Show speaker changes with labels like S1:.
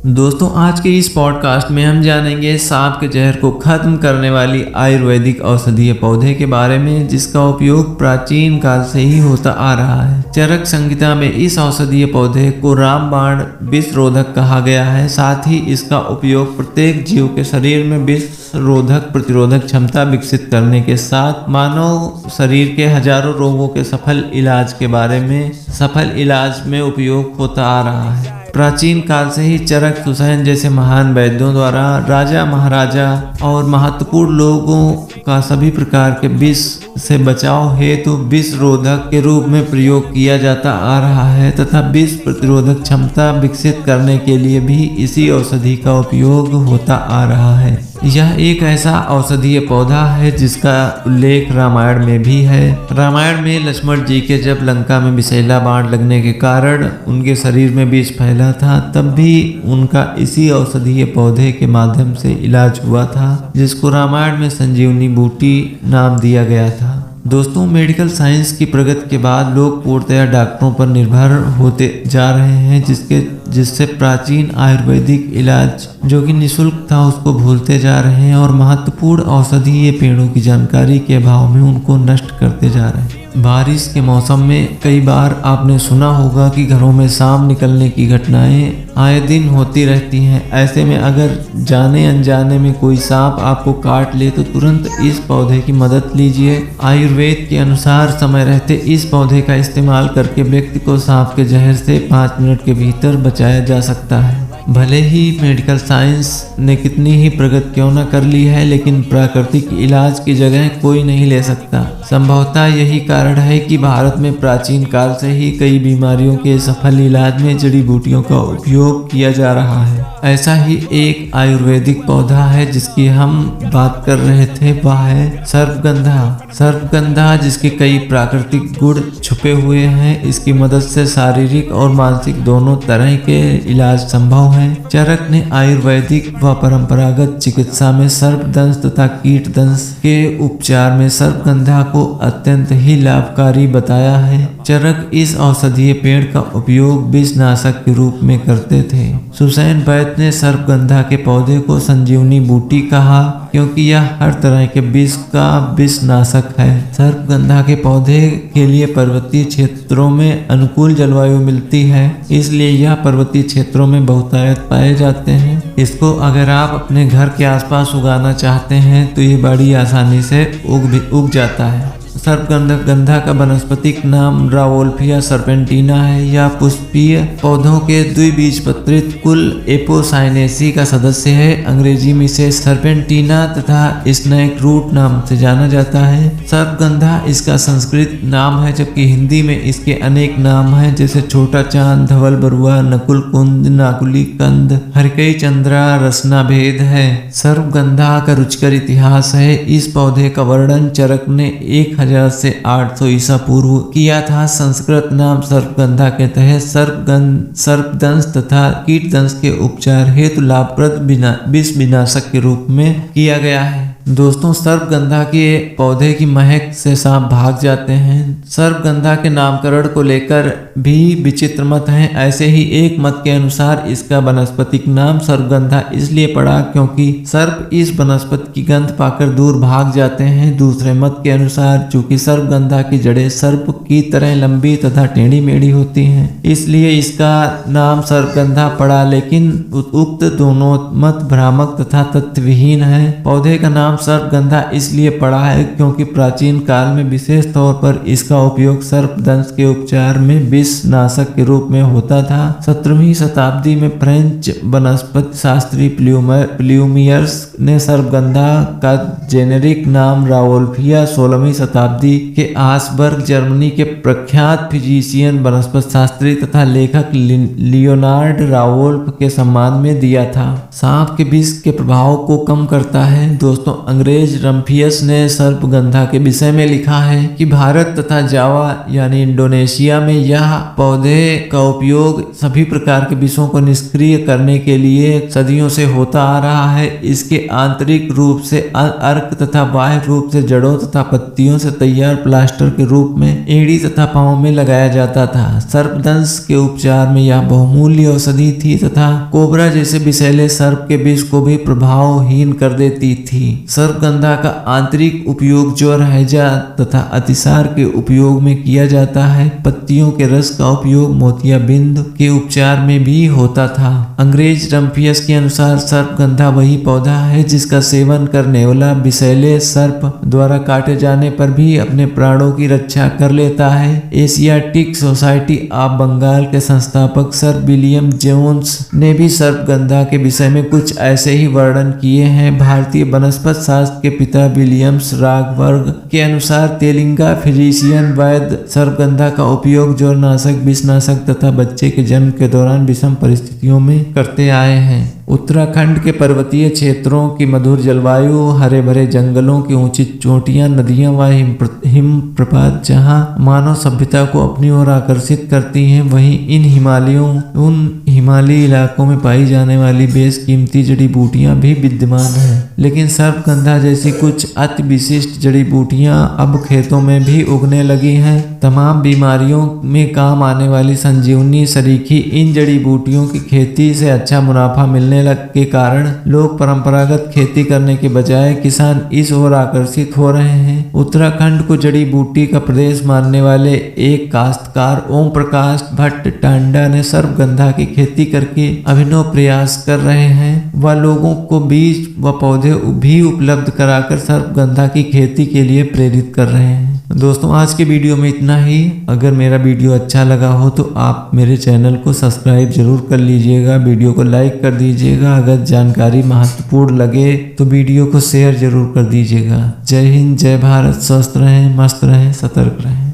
S1: दोस्तों आज के इस पॉडकास्ट में हम जानेंगे सांप के जहर को खत्म करने वाली आयुर्वेदिक औषधीय पौधे के बारे में, जिसका उपयोग प्राचीन काल से ही होता आ रहा है। चरक संहिता में इस औषधीय पौधे को रामबाण विष रोधक कहा गया है। साथ ही इसका उपयोग प्रत्येक जीव के शरीर में विष रोधक प्रतिरोधक क्षमता विकसित करने के साथ मानव शरीर के हजारों रोगों के सफल इलाज में उपयोग होता आ रहा है। प्राचीन काल से ही चरक सुसैन जैसे महान वैद्यों द्वारा राजा महाराजा और महत्वपूर्ण लोगों का सभी प्रकार के विष से बचाव हेतु विष रोधक के रूप में प्रयोग किया जाता आ रहा है तथा विष प्रतिरोधक क्षमता विकसित करने के लिए भी इसी औषधि का उपयोग होता आ रहा है। यह एक ऐसा औषधीय पौधा है जिसका उल्लेख रामायण में भी है। रामायण में लक्ष्मण जी के जब लंका में विषैला बाण लगने के कारण उनके शरीर में विष फैला था, तब भी उनका इसी औषधीय पौधे के माध्यम से इलाज हुआ था, जिसको रामायण में संजीवनी बूटी नाम दिया गया था। दोस्तों, मेडिकल साइंस की प्रगति के बाद लोग पूर्णतया डॉक्टरों पर निर्भर होते जा रहे हैं, जिससे प्राचीन आयुर्वेदिक इलाज जो कि निःशुल्क था उसको भूलते जा रहे हैं और महत्वपूर्ण औषधीय पेड़ों की जानकारी के अभाव में उनको नष्ट करते जा रहे हैं। बारिश के मौसम में कई बार आपने सुना होगा कि घरों में सांप निकलने की घटनाएं आए दिन होती रहती हैं। ऐसे में अगर जाने अनजाने में कोई सांप आपको काट ले तो तुरंत इस पौधे की मदद लीजिए। आयुर्वेद के अनुसार समय रहते इस पौधे का इस्तेमाल करके व्यक्ति को सांप के जहर से 5 मिनट के भीतर बचाया जा सकता है। भले ही मेडिकल साइंस ने कितनी ही प्रगति क्यों न कर ली है, लेकिन प्राकृतिक इलाज की जगह कोई नहीं ले सकता। संभवतः यही कारण है कि भारत में प्राचीन काल से ही कई बीमारियों के सफल इलाज में जड़ी बूटियों का उपयोग किया जा रहा है। ऐसा ही एक आयुर्वेदिक पौधा है जिसकी हम बात कर रहे थे, वह है सर्पगंधा, जिसके कई प्राकृतिक गुण छुपे हुए हैं। इसकी मदद से शारीरिक और मानसिक दोनों तरह के इलाज संभव है। चरक ने आयुर्वेदिक व परंपरागत चिकित्सा में सर्पदंश तथा कीटदंश के उपचार में सर्पगंधा को अत्यंत ही लाभकारी बताया है। चरक इस औषधीय पेड़ का उपयोग विषनाशक के रूप में करते थे। सुसैन वैद्य ने सर्पगंधा के पौधे को संजीवनी बूटी कहा, क्योंकि यह हर तरह के विष का विषनाशक है। सर्पगंधा के पौधे के लिए पर्वतीय क्षेत्रों में अनुकूल जलवायु मिलती है, इसलिए यह पर्वतीय क्षेत्रों में बहुतायत पाए जाते हैं। इसको अगर आप अपने घर के आसपास उगाना चाहते हैं तो ये बड़ी आसानी से उग जाता है। सर्पगंधा का वनस्पतिक नाम रावोल्फिया सर्पेंटिना है। यह पुष्पीय पौधों के द्विबीजपत्रित कुल एपोसाइनेसी का सदस्य है। अंग्रेजी में इसे सर्पेंटिना तथा स्नेक रूट नाम से जाना जाता है। सर्पगंधा इसका संस्कृत नाम है, जबकि हिंदी में इसके अनेक नाम हैं, जैसे छोटा चांद, धवल बरुआ, नकुल कुंद, नाकुली कंद, हरकई चंद्रा, रसना भेद है। सर्पगंधा का रुचिकर इतिहास है। इस पौधे का वर्णन चरक ने 1000 से 800 ईसा पूर्व किया था। संस्कृत नाम सर्पगंधा के तहत सर्पदंश तथा कीटदंश के उपचार हेतु लाभप्रद विष विनाशक के रूप में किया गया है। दोस्तों, सर्पगंधा के पौधे की महक से सांप भाग जाते हैं। सर्पगंधा के नामकरण को लेकर भी विचित्र मत हैं। ऐसे ही एक मत के अनुसार इसका वनस्पतिक नाम सर्पगंधा इसलिए पड़ा क्योंकि सर्प इस वनस्पति की गंध पाकर दूर भाग जाते हैं। दूसरे मत के अनुसार चूंकि सर्पगंधा की जड़ें सर्प की तरह लंबी तथा टेढ़ी मेढ़ी होती हैं, इसलिए इसका नाम सर्पगंधा पड़ा, लेकिन उक्त दोनों मत भ्रामक तथा तथ्यविहीन है। पौधे का नाम सर्पगंधा इसलिए पड़ा है क्योंकि प्राचीन काल में विशेष तौर पर इसका उपयोग सर्पदंश के उपचार में विषनाशक के रूप में होता था। 17वीं शताब्दी में फ्रेंच वनस्पति शास्त्री प्लूमियर्स ने सर्पगंधा का जेनेरिक नाम रावोल्फिया 16वीं शताब्दी के आसबर्ग जर्मनी के प्रख्यात फिजिशियन वनस्पति शास्त्री तथा लेखक लियोनार्ड रावोल्फ के सम्मान में दिया था। सांप के विष के प्रभाव को कम करता है। दोस्तों, अंग्रेज रम्फियस ने सर्पगंधा के विषय में लिखा है कि भारत तथा जावा यानी इंडोनेशिया में यह पौधे का उपयोग सभी प्रकार के विषों को निष्क्रिय करने के लिए सदियों से होता आ रहा है। इसके आंतरिक रूप से अर्क तथा बाह्य रूप से जड़ों तथा पत्तियों से तैयार प्लास्टर के रूप में एड़ी तथा पांव में लगाया जाता था। सर्पदंश के उपचार में यह बहुमूल्य औषधि थी तथा कोबरा जैसे विषैले सर्प के विष को भी प्रभावहीन कर देती थी। सर्पगंधा का आंतरिक उपयोग ज्वर, हैजा तथा अतिसार के उपयोग में किया जाता है। पत्तियों के रस का उपयोग मोतियाबिंद के उपचार में भी होता था। अंग्रेज रम्फियस के अनुसार सर्पगंधा वही पौधा है जिसका सेवन करने वाला विषैले सर्प द्वारा काटे जाने पर भी अपने प्राणों की रक्षा कर लेता है। एशियाटिक सोसाइटी ऑफ बंगाल के संस्थापक सर विलियम जोन्स ने भी सर्पगंधा के विषय में कुछ ऐसे ही वर्णन किए हैं। भारतीय वनस्पति शास्त्र के पिता विलियम्स रागवर्ग के अनुसार तेलिंगा फिजिशियन वैद्य सर्पगंधा का उपयोग ज्वरनाशक, विषनाशक तथा बच्चे के जन्म के दौरान विषम परिस्थितियों में करते आए हैं। उत्तराखंड के पर्वतीय क्षेत्रों की मधुर जलवायु, हरे भरे जंगलों की ऊंची चोटियां, नदियां व हिमप्रपात जहां मानव सभ्यता को अपनी ओर आकर्षित करती हैं, वहीं उन हिमालयी इलाकों में पाई जाने वाली बेशकीमती जड़ी बूटियां भी विद्यमान हैं। लेकिन सर्पगंधा जैसी कुछ अति विशिष्ट जड़ी बूटियां अब खेतों में भी उगने लगी हैं। तमाम बीमारियों में काम आने वाली संजीवनी सरीखी इन जड़ी बूटियों की खेती से अच्छा मुनाफा मिलने के कारण लोग परंपरागत खेती करने के बजाय किसान इस ओर आकर्षित हो रहे हैं। उत्तराखंड को जड़ी बूटी का प्रदेश मानने वाले एक काश्तकार ओम प्रकाश भट्ट टांडा ने सर्पगंधा की खेती करके अभिनव प्रयास कर रहे हैं। वह लोगों को बीज व पौधे भी उपलब्ध कराकर सर्पगंधा की खेती के लिए प्रेरित कर रहे हैं। दोस्तों, आज के वीडियो में इतना ही। अगर मेरा वीडियो अच्छा लगा हो तो आप मेरे चैनल को सब्सक्राइब जरूर कर लीजिएगा, वीडियो को लाइक कर दीजिएगा। अगर जानकारी महत्वपूर्ण लगे तो वीडियो को शेयर जरूर कर दीजिएगा। जय हिंद, जय भारत। स्वस्थ रहें, मस्त रहें, सतर्क रहें।